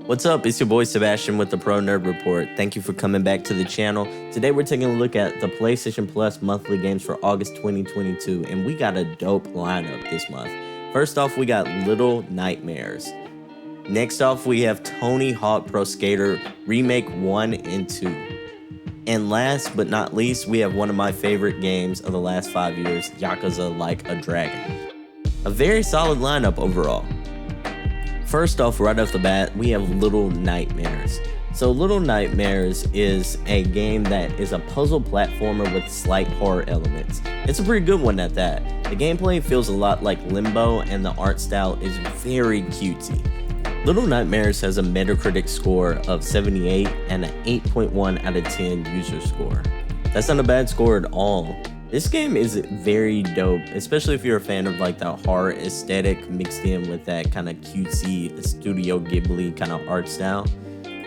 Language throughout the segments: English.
What's up? It's your boy Sebastian with the Pro Nerd Report. Thank you for coming back to the channel. Today we're taking a look at the PlayStation Plus monthly games for August 2022, and we got a dope lineup this month. First off, we got Little Nightmares. Next off, we have Tony Hawk Pro Skater Remake 1 and 2. And last but not least, we have one of my favorite games of the last 5 years, Yakuza Like a Dragon. A very solid lineup overall. First off, right off the bat, we have Little Nightmares. So Little Nightmares is a game that is a puzzle platformer with slight horror elements. It's a pretty good one at that. The gameplay feels a lot like Limbo and the art style is very cutesy. Little Nightmares has a Metacritic score of 78 and an 8.1 out of 10 user score. That's not a bad score at all. This game is very dope, especially if you're a fan of like the horror aesthetic mixed in with that kind of cutesy Studio Ghibli kind of art style.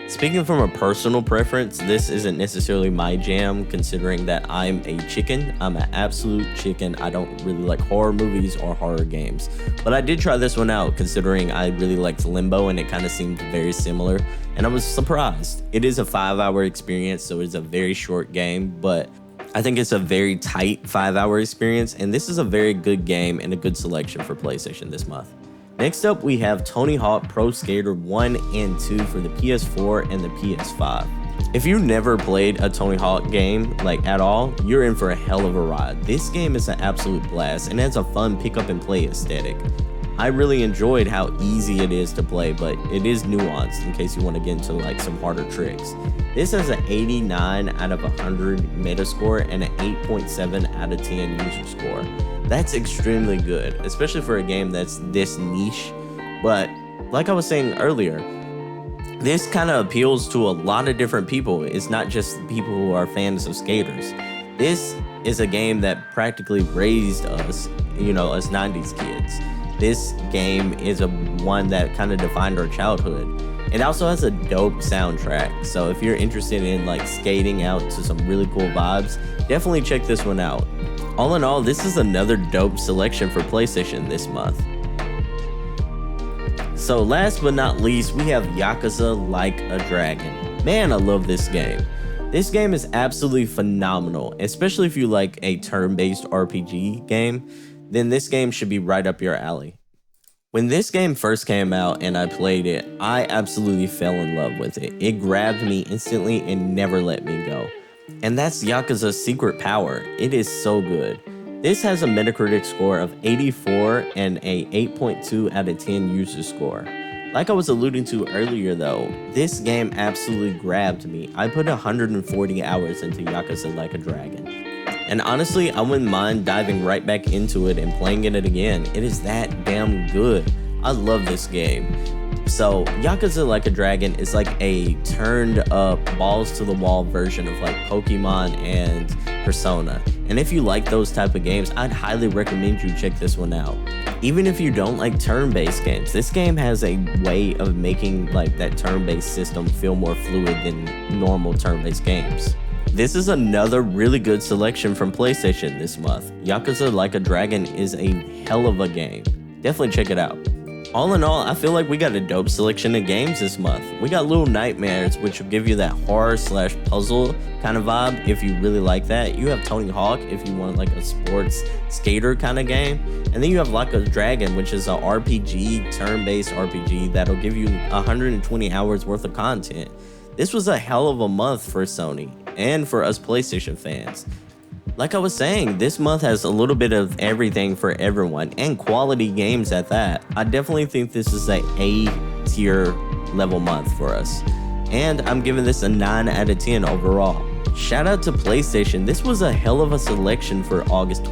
Speaking from a personal preference, this isn't necessarily my jam, considering that I'm a chicken. I'm an absolute chicken. I don't really like horror movies or horror games. But I did try this one out, considering I really liked Limbo and it kind of seemed very similar. And I was surprised. It is a 5-hour experience, so it's a very short game, but I think it's a very tight 5-hour experience, and this is a very good game and a good selection for PlayStation this month. Next up, we have Tony Hawk Pro Skater 1 and 2 for the PS4 and the PS5. If you've never played a Tony Hawk game, like at all, you're in for a hell of a ride. This game is an absolute blast and has a fun pick up and play aesthetic. I really enjoyed how easy it is to play, but it is nuanced in case you want to get into like some harder tricks. This has an 89 out of 100 Metascore and an 8.7 out of 10 user score. That's extremely good, especially for a game that's this niche. But like I was saying earlier, this kind of appeals to a lot of different people. It's not just people who are fans of skaters. This is a game that practically raised us, us 90s kids. This game is one that kind of defined our childhood. It also has a dope soundtrack, so if you're interested in like skating out to some really cool vibes, definitely check this one out. All in all, this is another dope selection for PlayStation this month. So last but not least, we have Yakuza Like a Dragon. Man, I love this game. This game is absolutely phenomenal, especially if you like a turn-based RPG game. Then this game should be right up your alley. When this game first came out and I played it, I absolutely fell in love with it. It grabbed me instantly and never let me go. And that's Yakuza's secret power. It is so good. This has a Metacritic score of 84 and a 8.2 out of 10 user score. Like I was alluding to earlier though, this game absolutely grabbed me. I put 140 hours into Yakuza Like a Dragon. And honestly, I wouldn't mind diving right back into it and playing it again. It is that damn good. I love this game. So Yakuza Like a Dragon is like a turned up balls to the wall version of like Pokemon and Persona. And if you like those type of games, I'd highly recommend you check this one out. Even if you don't like turn-based games, this game has a way of making like that turn-based system feel more fluid than normal turn-based games. This is another really good selection from PlayStation this month. Yakuza Like a Dragon is a hell of a game. Definitely check it out. All in all, I feel like we got a dope selection of games this month. We got Little Nightmares, which will give you that horror/puzzle kind of vibe if you really like that. You have Tony Hawk if you want like a sports skater kind of game. And then you have Like a Dragon, which is an RPG, turn-based RPG that'll give you 120 hours worth of content. This was a hell of a month for Sony and for us PlayStation fans. Like I was saying, this month has a little bit of everything for everyone and quality games at that. I definitely think this is a A-tier level month for us. And I'm giving this a 9 out of 10 overall. Shout out to PlayStation. This was a hell of a selection for August 20th.